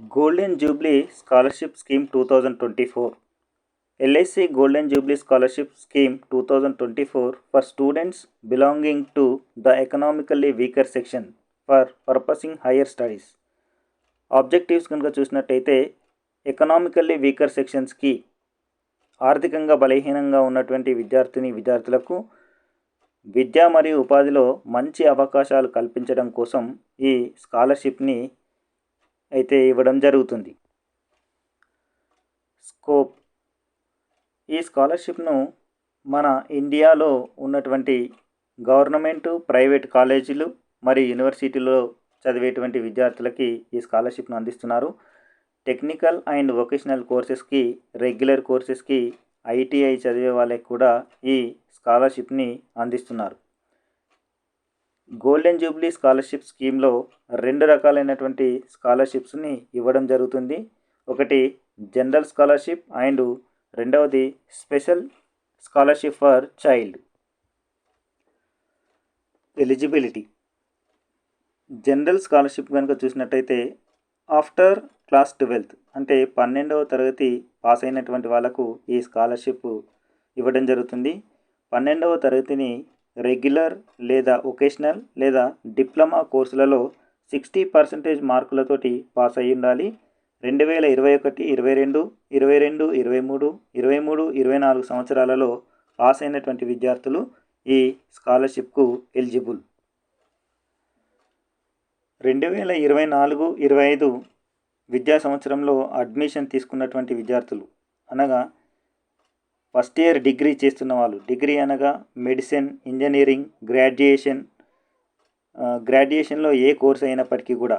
Golden Jubilee Scholarship Scheme 2024. LIC Golden Jubilee Scholarship Scheme 2024 for students belonging to the economically weaker section for pursuing higher studies. Objectives కనుక చూసినట్టయితే economically weaker సెక్షన్స్కి ఆర్థికంగా బలహీనంగా ఉన్నటువంటి విద్యార్థులకు విద్య మరియు ఉపాధిలో మంచి అవకాశాలు కల్పించడం కోసం ఈ స్కాలర్షిప్ని అయితే ఇవ్వడం జరుగుతుంది. స్కోప్: ఈ స్కాలర్షిప్ను మన ఇండియాలో ఉన్నటువంటి గవర్నమెంటు, ప్రైవేట్ కాలేజీలు మరియు యూనివర్సిటీలో చదివేటువంటి విద్యార్థులకి ఈ స్కాలర్షిప్ను అందిస్తున్నారు. టెక్నికల్ అండ్ వొకేషనల్ కోర్సెస్కి, రెగ్యులర్ కోర్సెస్కి, ఐటీఐ చదివే వాళ్ళకి కూడా ఈ స్కాలర్షిప్ని అందిస్తున్నారు. గోల్డెన్ జూబ్లీ స్కాలర్షిప్ స్కీమ్లో రెండు రకాలైనటువంటి స్కాలర్షిప్స్ని ఇవ్వడం జరుగుతుంది. ఒకటి జనరల్ స్కాలర్షిప్ అండ్ రెండవది special scholarship for child. Eligibility: general scholarship కనుక చూసినట్టయితే ఆఫ్టర్ క్లాస్ 12 అంటే 12వ తరగతి పాస్ అయినటువంటి వాళ్ళకు ఈ స్కాలర్షిప్ ఇవ్వడం జరుగుతుంది. 12వ తరగతిని రెగ్యులర్ లేదా వొకేషనల్ లేదా డిప్లొమా కోర్సులలో 60% మార్కులతోటి పాస్ అయ్యి ఉండాలి. 2021, 22, 22, 23, 23, 24 సంవత్సరాలలో పాస్ అయినటువంటి విద్యార్థులు ఈ స్కాలర్షిప్కు ఎలిజిబుల్. 2024-25 విద్యా సంవత్సరంలో అడ్మిషన్ తీసుకున్నటువంటి విద్యార్థులు అనగా ఫస్ట్ ఇయర్ డిగ్రీ చేస్తున్న వాళ్ళు, డిగ్రీ అనగా మెడిసిన్, ఇంజనీరింగ్, గ్రాడ్యుయేషన్లో ఏ కోర్సు అయినప్పటికీ కూడా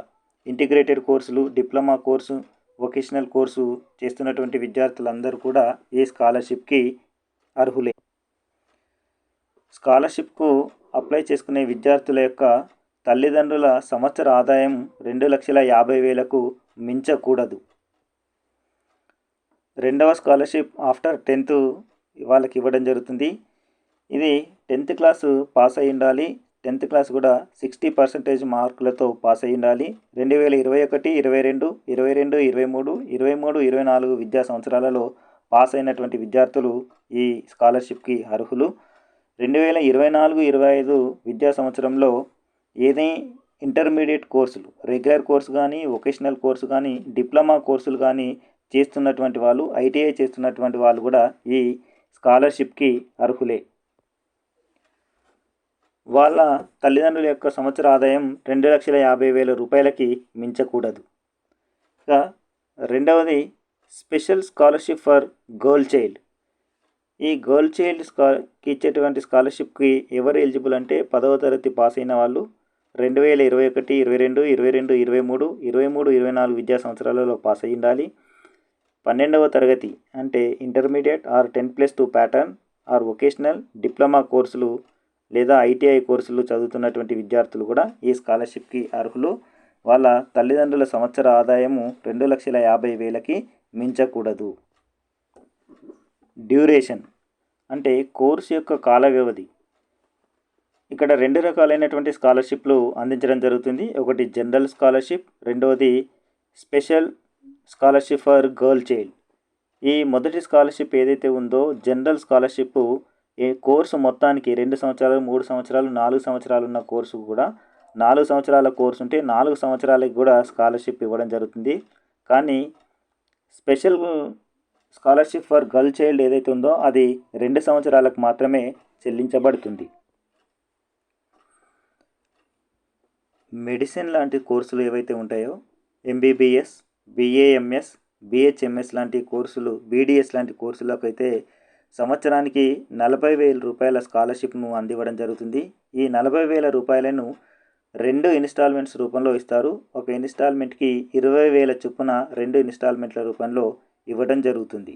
ఇంటిగ్రేటెడ్ కోర్సులు, డిప్లొమా కోర్సు, వొకేషనల్ కోర్సు చేస్తున్నటువంటి విద్యార్థులందరూ కూడా ఈ స్కాలర్షిప్కి అర్హులే. స్కాలర్షిప్కు అప్లై చేసుకునే విద్యార్థుల యొక్క తల్లిదండ్రుల సంవత్సర ఆదాయం 2,50,000కు మించకూడదు. రెండవ స్కాలర్షిప్ ఆఫ్టర్ 10th వాళ్ళకి ఇవ్వడం జరుగుతుంది. ఇది 10th క్లాసు పాస్ అయి ఉండాలి. 10th క్లాస్ కూడా 60% మార్కులతో పాస్ అయి ఉండాలి. 2021, 22, 22, 23, 23, 24 విద్యా సంవత్సరాలలో పాస్ అయినటువంటి విద్యార్థులు ఈ స్కాలర్షిప్కి అర్హులు. 2024-25 విద్యా సంవత్సరంలో ఏదైనా ఇంటర్మీడియట్ కోర్సులు, రెగ్యులర్ కోర్సు కానీ, వొకేషనల్ కోర్సు కానీ, డిప్లొమా కోర్సులు కానీ చేస్తున్నటువంటి వాళ్ళు, ఐటీఐ చేస్తున్నటువంటి వాళ్ళు కూడా ఈ స్కాలర్షిప్కి అర్హులే. వాళ్ళ తల్లిదండ్రుల యొక్క సంవత్సర ఆదాయం 2,50,000 రూపాయలకి మించకూడదు. ఇక రెండవది special scholarship for girl child. ఈ గర్ల్ చైల్డ్కి ఇచ్చేటువంటి స్కాలర్షిప్కి ఎవరు ఎలిజిబుల్ అంటే 10వ తరగతి పాస్ అయిన వాళ్ళు 2021, 22, 22, 23, 23, 24 విద్యా సంవత్సరాలలో పాస్ అయి ఉండాలి. 12వ తరగతి అంటే intermediate or 10+2 pattern or vocational, diploma కోర్సులు లేదా ఐటీఐ కోర్సులు చదువుతున్నటువంటి విద్యార్థులు కూడా ఈ స్కాలర్షిప్కి అర్హులు. వాళ్ళ తల్లిదండ్రుల సంవత్సర ఆదాయము 2,50,000కి మించకూడదు. డ్యూరేషన్ అంటే కోర్సు యొక్క కాల వ్యవధి. ఇక్కడ రెండు రకాలైనటువంటి స్కాలర్షిప్లు అందించడం జరుగుతుంది. ఒకటి జనరల్ స్కాలర్షిప్, రెండవది special scholarship for girl child. ఈ మొదటి స్కాలర్షిప్ ఏదైతే ఉందో జనరల్ స్కాలర్షిప్ ఈ కోర్సు మొత్తానికి 2 సంవత్సరాలు, 3 సంవత్సరాలు, 4 సంవత్సరాలు ఉన్న కోర్సు కూడా 4 సంవత్సరాల కోర్సు ఉంటే 4 సంవత్సరాలకి కూడా స్కాలర్షిప్ ఇవ్వడం జరుగుతుంది. కానీ special scholarship for girl child ఏదైతే ఉందో అది 2 సంవత్సరాలకు మాత్రమే చెల్లించబడుతుంది. మెడిసిన్ లాంటి కోర్సులు ఏవైతే ఉంటాయో ఎంబీబీఎస్, బిఏఎంఎస్, బిహెచ్ఎంఎస్ లాంటి కోర్సులు, బీడీఎస్ లాంటి కోర్సులకు అయితే సంవత్సరానికి 40,000 రూపాయల స్కాలర్షిప్ను అందివ్వడం జరుగుతుంది. ఈ 40,000 రూపాయలను 2 ఇన్స్టాల్మెంట్స్ రూపంలో ఇస్తారు. ఒక ఇన్స్టాల్మెంట్కి 20,000 చొప్పున 2 ఇన్స్టాల్మెంట్ల రూపంలో ఇవ్వడం జరుగుతుంది.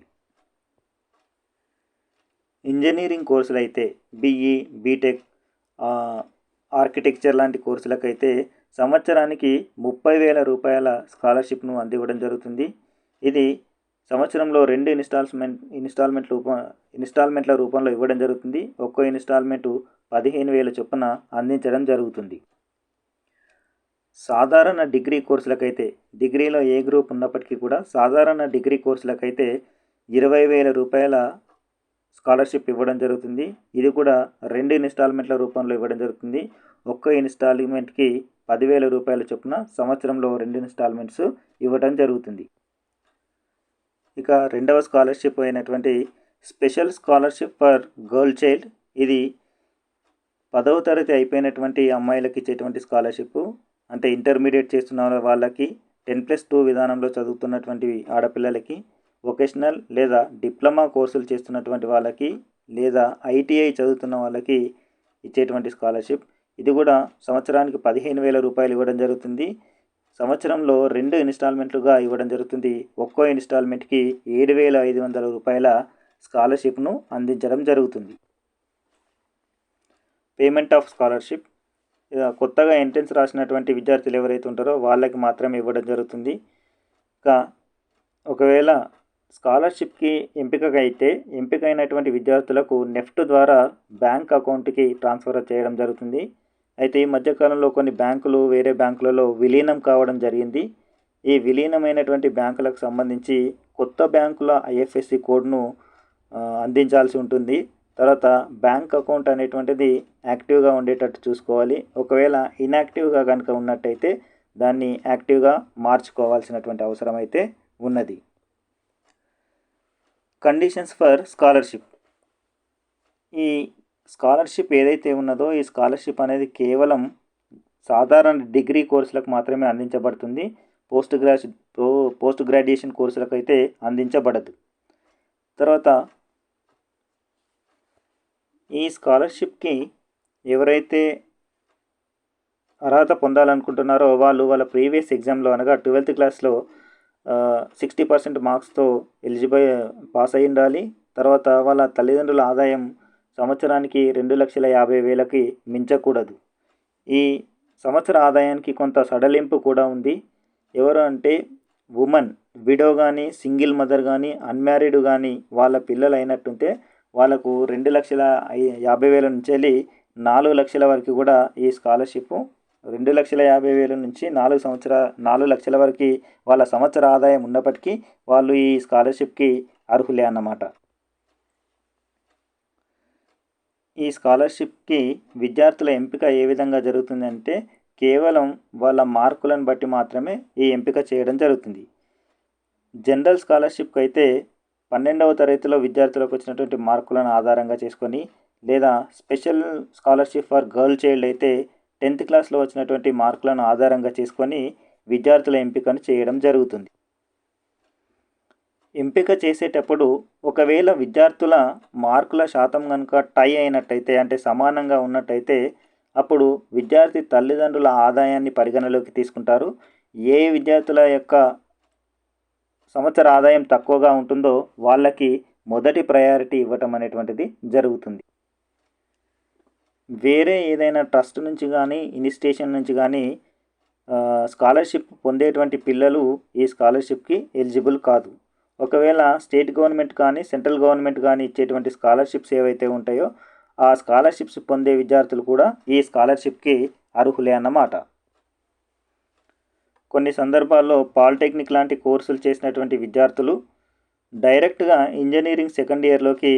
ఇంజనీరింగ్ కోర్సులు అయితే బీఈ, బీటెక్, ఆర్కిటెక్చర్ లాంటి కోర్సులకైతే సంవత్సరానికి 30,000 రూపాయల స్కాలర్షిప్ను అందివ్వడం జరుగుతుంది. ఇది సంవత్సరంలో 2 ఇన్స్టాల్మెంట్ల రూపంలో ఇవ్వడం జరుగుతుంది. ఒక్కో ఇన్స్టాల్మెంటు 15,000 చొప్పున అందించడం జరుగుతుంది. సాధారణ డిగ్రీ కోర్సులకైతే డిగ్రీలో ఏ గ్రూప్ ఉన్నప్పటికీ కూడా సాధారణ డిగ్రీ కోర్సులకైతే 20,000 రూపాయల స్కాలర్షిప్ ఇవ్వడం జరుగుతుంది. ఇది కూడా 2 ఇన్స్టాల్మెంట్ల రూపంలో ఇవ్వడం జరుగుతుంది. ఒక్క ఇన్స్టాల్మెంట్కి 10,000 రూపాయల చొప్పున సంవత్సరంలో 2 ఇన్స్టాల్మెంట్స్ ఇవ్వడం జరుగుతుంది. ఇక రెండవ స్కాలర్షిప్ అయినటువంటి special scholarship for girl child, ఇది 10వ తరగతి అయిపోయినటువంటి అమ్మాయిలకి ఇచ్చేటువంటి స్కాలర్షిప్. అంటే ఇంటర్మీడియట్ చేస్తున్న వాళ్ళకి, 10+2 విధానంలో చదువుతున్నటువంటి ఆడపిల్లలకి, వొకేషనల్ లేదా డిప్లొమా కోర్సులు చేస్తున్నటువంటి వాళ్ళకి, లేదా ఐటీఐ చదువుతున్న వాళ్ళకి ఇచ్చేటువంటి స్కాలర్షిప్. ఇది కూడా సంవత్సరానికి 15,000 రూపాయలు ఇవ్వడం జరుగుతుంది. సంవత్సరంలో 2 ఇన్స్టాల్మెంట్లుగా ఇవ్వడం జరుగుతుంది. ఒక్కో ఇన్స్టాల్మెంట్కి 7,500 రూపాయల స్కాలర్షిప్ను అందించడం జరుగుతుంది. పేమెంట్ ఆఫ్ స్కాలర్షిప్, కొత్తగా ఎంట్రన్స్ రాసినటువంటి విద్యార్థులు ఎవరైతే ఉంటారో వాళ్ళకి మాత్రమే ఇవ్వడం జరుగుతుంది. ఇంకా ఒకవేళ స్కాలర్షిప్కి ఎంపికైనటువంటి విద్యార్థులకు నెఫ్ట్ ద్వారా బ్యాంక్ అకౌంట్కి ట్రాన్స్ఫర్ చేయడం జరుగుతుంది. అయితే ఈ మధ్యకాలంలో కొన్ని బ్యాంకులు వేరే బ్యాంకులలో విలీనం కావడం జరిగింది. ఈ విలీనమైనటువంటి బ్యాంకులకు సంబంధించి కొత్త బ్యాంకుల ఐఎఫ్ఎస్సి కోడ్ను అందించాల్సి ఉంటుంది. తర్వాత బ్యాంక్ అకౌంట్ అనేటువంటిది యాక్టివ్గా ఉండేటట్టు చూసుకోవాలి. ఒకవేళ ఇన్యాక్టివ్గా కనుక ఉన్నట్టయితే దాన్ని యాక్టివ్గా మార్చుకోవాల్సినటువంటి అవసరం అయితే ఉన్నది. కండిషన్స్ ఫర్ స్కాలర్షిప్, ఈ స్కాలర్షిప్ ఏదైతే ఉన్నదో ఈ స్కాలర్షిప్ అనేది కేవలం సాధారణ డిగ్రీ కోర్సులకు మాత్రమే అందించబడుతుంది. పోస్ట్ గ్రాడ్యుయేషన్ కోర్సులకు అయితే అందించబడదు. తర్వాత ఈ స్కాలర్షిప్కి ఎవరైతే అర్హత పొందాలనుకుంటున్నారో వాళ్ళ ప్రీవియస్ ఎగ్జామ్లో అనగా 12th క్లాస్లో 60% మార్క్స్తో పాస్ అయి ఉండాలి. తర్వాత వాళ్ళ తల్లిదండ్రుల ఆదాయం సంవత్సరానికి 2,50,000కి మించకూడదు. ఈ సంవత్సర ఆదాయానికి కొంత సడలింపు కూడా ఉంది. ఎవరు అంటే ఉమెన్, విడో కానీ, సింగిల్ మదర్ కానీ, అన్మ్యారీడ్ కానీ వాళ్ళ పిల్లలు అయినట్టుంటే వాళ్ళకు 2,50,000 నుంచి వెళ్ళి 4 లక్షల వరకు కూడా ఈ స్కాలర్షిప్ 2,50,000 నుంచి 4 లక్షల వరకు వాళ్ళ సంవత్సర ఆదాయం ఉన్నప్పటికీ వాళ్ళు ఈ స్కాలర్షిప్కి అర్హులే అన్నమాట. ఈ స్కాలర్షిప్కి విద్యార్థుల ఎంపిక ఏ విధంగా జరుగుతుందంటే కేవలం వాళ్ళ మార్కులను బట్టి మాత్రమే ఈ ఎంపిక చేయడం జరుగుతుంది. జనరల్ స్కాలర్షిప్కి అయితే 12వ తరగతిలో విద్యార్థులకు వచ్చినటువంటి మార్కులను ఆధారంగా చేసుకొని, లేదా special scholarship for girl child అయితే 10th క్లాస్లో వచ్చినటువంటి మార్కులను ఆధారంగా చేసుకొని విద్యార్థుల ఎంపికను చేయడం జరుగుతుంది. ఎంపిక చేసేటప్పుడు ఒకవేళ విద్యార్థుల మార్కుల శాతం కనుక టై అయినట్టయితే, అంటే సమానంగా ఉన్నట్టయితే, అప్పుడు విద్యార్థి తల్లిదండ్రుల ఆదాయాన్ని పరిగణలోకి తీసుకుంటారు. ఏ విద్యార్థుల యొక్క సంవత్సర ఆదాయం తక్కువగా ఉంటుందో వాళ్ళకి మొదటి ప్రయారిటీ ఇవ్వటం అనేటువంటిది జరుగుతుంది. వేరే ఏదైనా ట్రస్ట్ నుంచి కానీ, ఇన్స్టిట్యూషన్ నుంచి కానీ స్కాలర్షిప్ పొందేటువంటి పిల్లలు ఈ స్కాలర్షిప్కి ఎలిజిబుల్ కాదు. ఒకవేళ స్టేట్ గవర్నమెంట్ కానీ, సెంట్రల్ గవర్నమెంట్ కానీ ఇచ్చేటువంటి స్కాలర్షిప్స్ ఏవైతే ఉంటాయో ఆ స్కాలర్షిప్స్ పొందే విద్యార్థులు కూడా ఈ స్కాలర్షిప్కి అర్హులే అన్నమాట. కొన్ని సందర్భాల్లో పాలిటెక్నిక్ లాంటి కోర్సులు చేసినటువంటి విద్యార్థులు డైరెక్ట్గా ఇంజనీరింగ్ సెకండ్ ఇయర్లోకి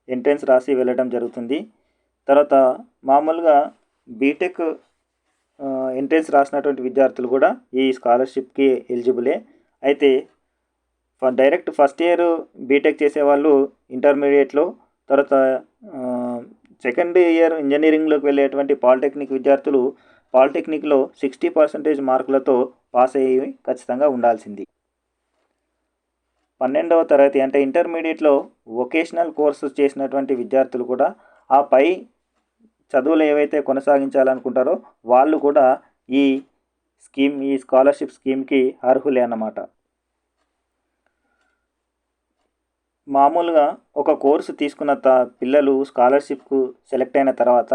ఎంట్రన్స్ రాసి వెళ్ళడం జరుగుతుంది. తర్వాత మామూలుగా బీటెక్ ఎంట్రన్స్ రాసినటువంటి విద్యార్థులు కూడా ఈ స్కాలర్షిప్కి ఎలిజిబులే. అయితే డైరెక్ట్ ఫస్ట్ ఇయర్ బీటెక్ చేసేవాళ్ళు ఇంటర్మీడియట్లో, తర్వాత సెకండ్ ఇయర్ ఇంజనీరింగ్లోకి వెళ్ళేటువంటి పాలిటెక్నిక్ విద్యార్థులు పాలిటెక్నిక్లో 60% మార్కులతో పాస్ అయ్యి ఖచ్చితంగా ఉండాల్సింది. 12వ తరగతి అంటే ఇంటర్మీడియట్లో వొకేషనల్ కోర్సు చేసినటువంటి విద్యార్థులు కూడా ఆ పై చదువులు ఏవైతే కొనసాగించాలనుకుంటారో వాళ్ళు కూడా ఈ స్కాలర్షిప్ స్కీమ్కి అర్హులే అన్నమాట. మామూలుగా ఒక కోర్సు తీసుకున్న పిల్లలు స్కాలర్షిప్కు సెలెక్ట్ అయిన తర్వాత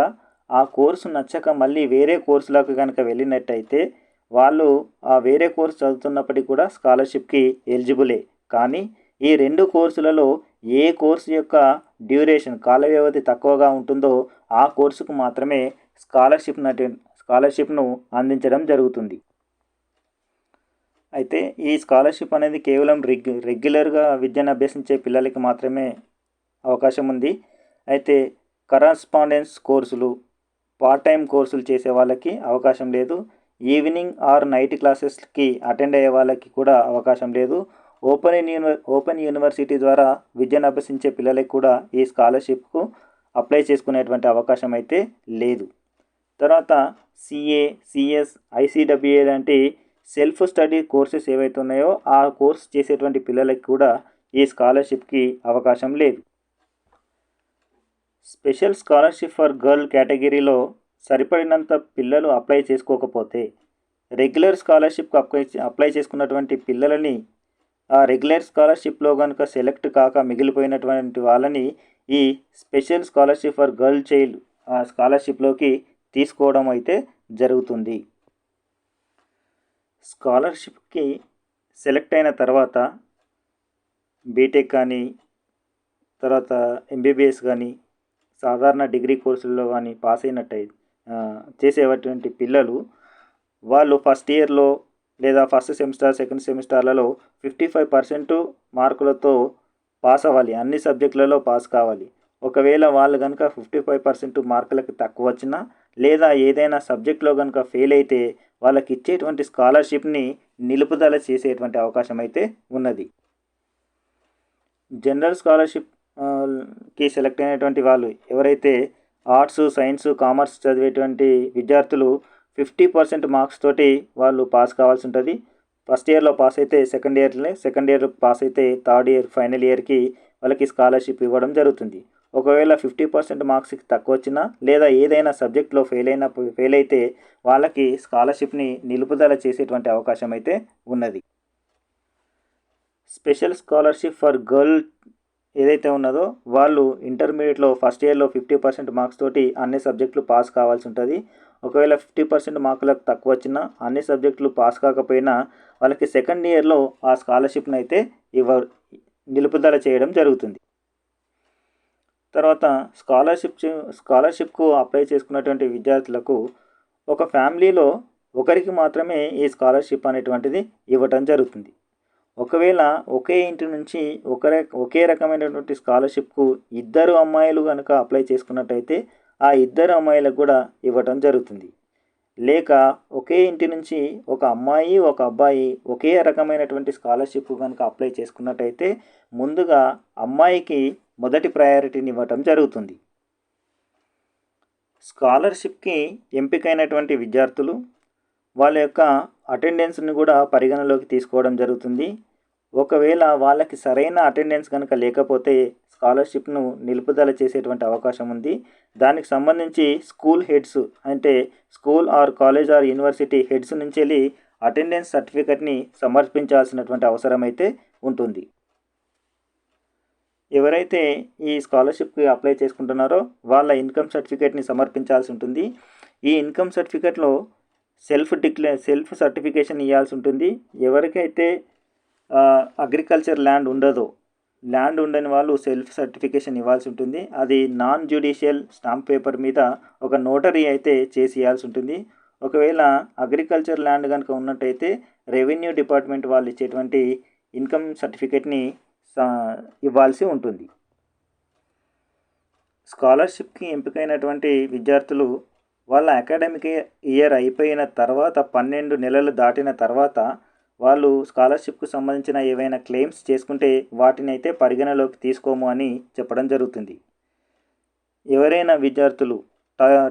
ఆ కోర్సు నచ్చక మళ్ళీ వేరే కోర్సులకు కనుక వెళ్ళినట్టయితే వాళ్ళు ఆ వేరే కోర్సు చదువుతున్నప్పటికీ కూడా స్కాలర్షిప్కి ఎలిజిబులే. కానీ ఈ 2 కోర్సులలో ఏ కోర్సు యొక్క డ్యూరేషన్ కాల వ్యవధి తక్కువగా ఉంటుందో ఆ కోర్సుకు మాత్రమే స్కాలర్షిప్ను అందించడం జరుగుతుంది. అయితే ఈ స్కాలర్షిప్ అనేది కేవలం రెగ్యులర్గా విద్యను అభ్యసించే పిల్లలకి మాత్రమే అవకాశం ఉంది. అయితే కరస్పాండెన్స్ కోర్సులు, పార్ట్ టైం కోర్సులు చేసే వాళ్ళకి అవకాశం లేదు. ఈవినింగ్ ఆర్ నైట్ క్లాసెస్కి అటెండ్ అయ్యే వాళ్ళకి కూడా అవకాశం లేదు. ఓపెన్ యూనివర్సిటీ ద్వారా విద్యను అభ్యసించే పిల్లలకి కూడా ఈ స్కాలర్షిప్కు అప్లై చేసుకునేటువంటి అవకాశం అయితే లేదు. తర్వాత సిఏ, సిఎస్, ఐసిడబ్ల్యూఏ లాంటి సెల్ఫ్ స్టడీ కోర్సెస్ ఏవైతే ఉన్నాయో ఆ కోర్స్ చేసేటువంటి పిల్లలకి కూడా ఈ స్కాలర్షిప్కి అవకాశం లేదు. స్పెషల్ స్కాలర్షిప్ ఫర్ గర్ల్ కేటగిరీలో సరిపడినంత పిల్లలు అప్లై చేసుకోకపోతే రెగ్యులర్ స్కాలర్షిప్కి అప్లై చేసుకున్నటువంటి పిల్లలని ఆ రెగ్యులర్ స్కాలర్షిప్లో కనుక సెలెక్ట్ కాక మిగిలిపోయినటువంటి వాళ్ళని ఈ special scholarship for girl child ఆ స్కాలర్షిప్లోకి తీసుకోవడం అయితే జరుగుతుంది. స్కాలర్షిప్కి సెలెక్ట్ అయిన తర్వాత బీటెక్ కానీ, తర్వాత ఎంబీబీఎస్ కానీ, సాధారణ డిగ్రీ కోర్సుల్లో కానీ పాస్ అయినట్టయితే చేసేటువంటి పిల్లలు వాళ్ళు ఫస్ట్ ఇయర్లో లేదా ఫస్ట్ సెమిస్టర్, సెకండ్ సెమిస్టర్లలో 55% మార్కులతో పాస్ అవ్వాలి. అన్ని సబ్జెక్టులలో పాస్ కావాలి. ఒకవేళ వాళ్ళు కనుక 55% మార్కులకు తక్కువ వచ్చినా లేదా ఏదైనా సబ్జెక్టులో కనుక ఫెయిల్ అయితే వాళ్ళకి ఇచ్చేటువంటి స్కాలర్షిప్ని నిలుపుదల చేసేటువంటి అవకాశం అయితే ఉన్నది. జనరల్ స్కాలర్షిప్కి సెలెక్ట్ అయినటువంటి వాళ్ళు ఎవరైతే ఆర్ట్స్, సైన్స్, కామర్స్ చదివేటువంటి విద్యార్థులు 50% మార్క్స్ తోటి వాళ్ళు పాస్ కావాల్సి ఉంటుంది. ఫస్ట్ ఇయర్లో పాస్ అయితే సెకండ్ ఇయర్ పాస్ అయితే థర్డ్ ఇయర్ ఫైనల్ ఇయర్కి వాళ్ళకి స్కాలర్షిప్ ఇవ్వడం జరుగుతుంది. ఒకవేళ 50% మార్క్స్కి తక్కువ వచ్చినా లేదా ఏదైనా సబ్జెక్ట్లో ఫెయిల్ అయితే వాళ్ళకి స్కాలర్షిప్ని నిలుపుదల చేసేటువంటి అవకాశం అయితే ఉన్నది. స్పెషల్ స్కాలర్షిప్ ఫర్ గర్ల్ ఏదైతే ఉన్నదో వాళ్ళు ఇంటర్మీడియట్లో ఫస్ట్ ఇయర్లో 50% మార్క్స్ తోటి అన్ని సబ్జెక్టులు పాస్ కావాల్సి ఉంటుంది. ఒకవేళ 50% మార్కులకు తక్కువ వచ్చినా అన్ని సబ్జెక్టులు పాస్ కాకపోయినా వాళ్ళకి సెకండ్ ఇయర్లో ఆ స్కాలర్షిప్ని అయితే నిలుపుదల చేయడం జరుగుతుంది. తర్వాత స్కాలర్షిప్కు అప్లై చేసుకున్నటువంటి విద్యార్థులకు ఒక ఫ్యామిలీలో ఒకరికి మాత్రమే ఈ స్కాలర్షిప్ అనేటువంటిది ఇవ్వటం జరుగుతుంది. ఒకవేళ ఒకే ఇంటి నుంచి ఒకే రకమైనటువంటి స్కాలర్షిప్కు ఇద్దరు అమ్మాయిలు కనుక అప్లై చేసుకున్నట్టయితే ఆ ఇద్దరు అమ్మాయిలకు కూడా ఇవ్వటం జరుగుతుంది. లేక ఒకే ఇంటి నుంచి ఒక అమ్మాయి, ఒక అబ్బాయి ఒకే రకమైనటువంటి స్కాలర్షిప్ కనుక అప్లై చేసుకున్నట్టయితే ముందుగా అమ్మాయికి మొదటి ప్రయారిటీని ఇవ్వటం జరుగుతుంది. స్కాలర్షిప్కి ఎంపికైనటువంటి విద్యార్థులు వాళ్ళ యొక్క అటెండెన్స్ని కూడా పరిగణలోకి తీసుకోవడం జరుగుతుంది. ఒకవేళ వాళ్ళకి సరైన అటెండెన్స్ కనుక లేకపోతే స్కాలర్షిప్ను నిలుపుదల చేసేటువంటి అవకాశం ఉంది. దానికి సంబంధించి స్కూల్ హెడ్స్ అంటే school or college or university heads నుంచి వెళ్ళి అటెండెన్స్ సర్టిఫికెట్ని సమర్పించాల్సినటువంటి అవసరం అయితే ఉంటుంది. ఎవరైతే ఈ స్కాలర్షిప్కి అప్లై చేసుకుంటున్నారో వాళ్ళ ఇన్కమ్ సర్టిఫికేట్ని సమర్పించాల్సి ఉంటుంది. ఈ ఇన్కమ్ సర్టిఫికేట్లో సెల్ఫ్ సర్టిఫికేషన్ ఇవ్వాల్సి ఉంటుంది. ఎవరికైతే అగ్రికల్చర్ ల్యాండ్ ఉండని వాళ్ళు సెల్ఫ్ సర్టిఫికేషన్ ఇవ్వాల్సి ఉంటుంది. అది నాన్ జ్యుడిషియల్ స్టాంప్ పేపర్ మీద ఒక నోటరీ అయితే చేసి ఇవ్వాల్సి ఉంటుంది. ఒకవేళ అగ్రికల్చర్ ల్యాండ్ కనుక ఉన్నట్టయితే రెవెన్యూ డిపార్ట్మెంట్ వాళ్ళు ఇచ్చేటువంటి ఇన్కమ్ సర్టిఫికేట్ని ఇవ్వాల్సి ఉంటుంది. స్కాలర్షిప్కి ఎంపికైనటువంటి విద్యార్థులు వాళ్ళ అకాడమిక్ ఇయర్ అయిపోయిన తర్వాత 12 నెలలు దాటిన తర్వాత వాళ్ళు స్కాలర్షిప్కు సంబంధించిన ఏవైనా క్లెయిమ్స్ చేసుకుంటే వాటిని అయితే పరిగణలోకి తీసుకోము అని చెప్పడం జరుగుతుంది. ఎవరైనా విద్యార్థులు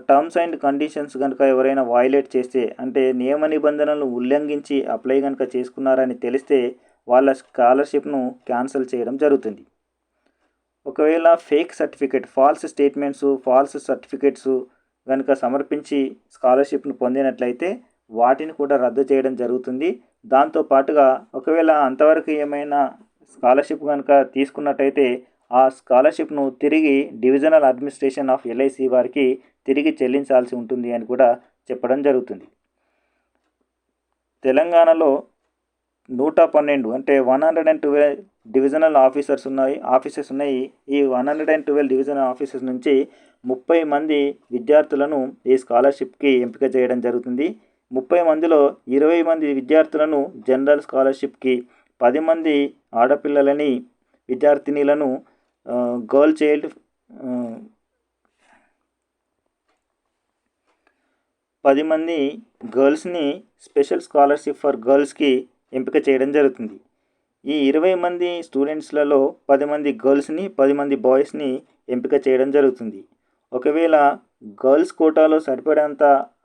టర్మ్స్ అండ్ కండిషన్స్ కనుక ఎవరైనా వయలేట్ చేస్తే అంటే నియమ నిబంధనలను ఉల్లంఘించి అప్లై కనుక చేసుకున్నారని తెలిస్తే వాళ్ళ స్కాలర్షిప్ను క్యాన్సిల్ చేయడం జరుగుతుంది. ఒకవేళ fake certificate, false statements, false certificates కనుక సమర్పించి స్కాలర్షిప్ను పొందినట్లయితే వాటిని కూడా రద్దు చేయడం జరుగుతుంది. దాంతోపాటుగా ఒకవేళ అంతవరకు ఏమైనా స్కాలర్షిప్ కనుక తీసుకున్నట్టయితే ఆ స్కాలర్షిప్ను తిరిగి డివిజనల్ అడ్మినిస్ట్రేషన్ ఆఫ్ ఎల్ఐసి వారికి తిరిగి చెల్లించాల్సి ఉంటుంది అని కూడా చెప్పడం జరుగుతుంది. తెలంగాణలో 112 అంటే 112 డివిజనల్ ఆఫీసెస్ ఉన్నాయి. ఈ 112 డివిజనల్ ఆఫీసెస్ నుంచి 30 మంది విద్యార్థులను ఈ స్కాలర్షిప్కి ఎంపిక చేయడం జరుగుతుంది. 30 మందిలో 20 మంది విద్యార్థులను జనరల్ స్కాలర్షిప్కి, 10 మంది ఆడపిల్లలని విద్యార్థినీలను గర్ల్ చైల్డ్ 10 మంది గర్ల్స్ని స్పెషల్ స్కాలర్షిప్ ఫర్ గర్ల్స్కి ఎంపిక చేయడం జరుగుతుంది. ఈ 20 మంది స్టూడెంట్స్లలో 10 మంది గర్ల్స్ని, 10 మంది బాయ్స్ని ఎంపిక చేయడం జరుగుతుంది. ఒకవేళ గర్ల్స్ కోటాలో సరిపడేంత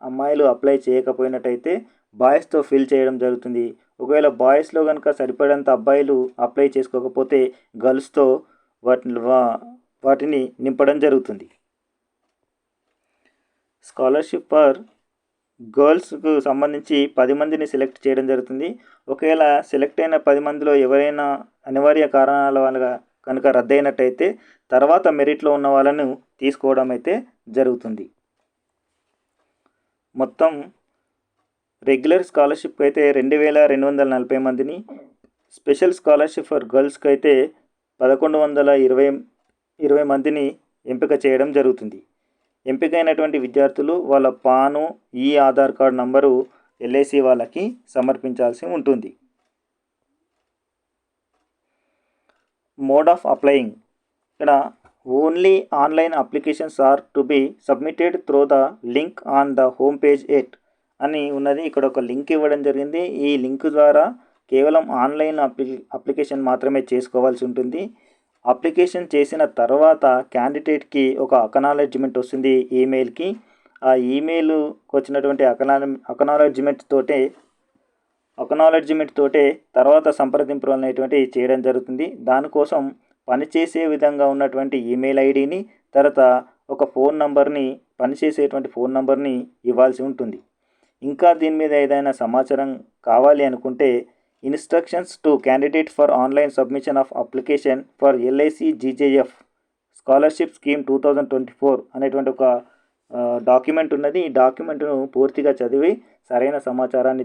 అమ్మాయిలు అప్లై చేయకపోయినట్టయితే బాయ్స్తో ఫిల్ చేయడం జరుగుతుంది. ఒకవేళ బాయ్స్లో కనుక సరిపడేంత అబ్బాయిలు అప్లై చేసుకోకపోతే గర్ల్స్తో వాటిని నింపడం జరుగుతుంది. స్కాలర్షిప్ ఫర్ గర్ల్స్కు సంబంధించి 10 మందిని సెలెక్ట్ చేయడం జరుగుతుంది. ఒకవేళ సెలెక్ట్ అయిన 10 మందిలో ఎవరైనా అనివార్య కారణాల వల్ల కనుక రద్దయినట్టయితే తర్వాత మెరిట్లో ఉన్న వాళ్ళను తీసుకోవడం అయితే జరుగుతుంది. మొత్తం రెగ్యులర్ స్కాలర్షిప్ అయితే 2240 మందిని, స్పెషల్ స్కాలర్షిప్ ఫర్ గర్ల్స్కి అయితే 1120 మందిని ఎంపిక చేయడం జరుగుతుంది. ఎంపికైనటువంటి విద్యార్థులు వాళ్ళ పాను, ఈ ఆధార్ కార్డ్ నంబరు ఎల్ఐసి వాళ్ళకి సమర్పించాల్సి ఉంటుంది. మోడ్ ఆఫ్ అప్లయింగ్, ఇక్కడ only online applications are to be submitted through the link on the home page అని ఉన్నది. ఇక్కడ ఒక లింక్ ఇవ్వడం జరిగింది. ఈ లింక్ ద్వారా కేవలం ఆన్లైన్ అప్లికేషన్ మాత్రమే చేసుకోవాల్సి ఉంటుంది. అప్లికేషన్ చేసిన తర్వాత క్యాండిడేట్కి ఒక అక్నాలెడ్జ్మెంట్ వస్తుంది ఈమెయిల్కి. ఆ ఈమెయిల్కి వచ్చినటువంటి అక్నాలెడ్జ్మెంట్ తోటే తర్వాత సంప్రదింపులు అనేటువంటివి చేయడం జరుగుతుంది. దానికోసం పనిచేసే విధంగా ఉన్నటువంటి ఈమెయిల్ ఐడిని, తర్వాత ఒక ఫోన్ నంబర్ని, పనిచేసేటువంటి ఫోన్ నంబర్ని ఇవ్వాల్సి ఉంటుంది. ఇంకా దీని మీద ఏదైనా సమాచారం కావాలి అనుకుంటే instructions to candidate for online submission of application for LIC GJF scholarship scheme 2024 అనేటువంటి ఒక డాక్యుమెంట్ ఉన్నది. ఈ డాక్యుమెంట్ను పూర్తిగా చదివి సరైన సమాచారాన్ని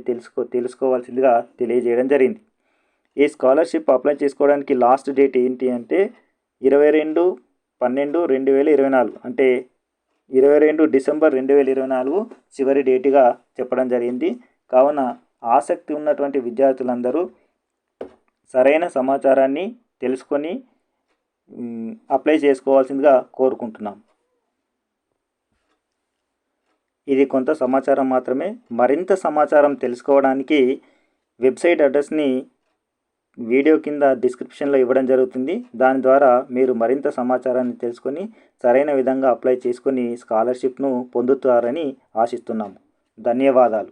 తెలుసుకోవాల్సిందిగా తెలియజేయడం జరిగింది. ఈ స్కాలర్షిప్ అప్లై చేసుకోవడానికి లాస్ట్ డేట్ ఏంటి అంటే 22/12/2024 అంటే 22 డిసెంబర్ 2024 చివరి డేటుగా చెప్పడం జరిగింది. కావున ఆసక్తి ఉన్నటువంటి విద్యార్థులందరూ సరైన సమాచారాన్ని తెలుసుకొని అప్లై చేసుకోవాల్సిందిగా కోరుకుంటున్నాం. ఇది కొంత సమాచారం మాత్రమే. మరింత సమాచారం తెలుసుకోవడానికి వెబ్సైట్ అడ్రస్ని వీడియో కింద డిస్క్రిప్షన్లో ఇవ్వడం జరుగుతుంది. దాని ద్వారా మీరు మరింత సమాచారాన్ని తెలుసుకొని సరైన విధంగా అప్లై చేసుకొని స్కాలర్షిప్ను పొందుతారని ఆశిస్తున్నాము. ధన్యవాదాలు.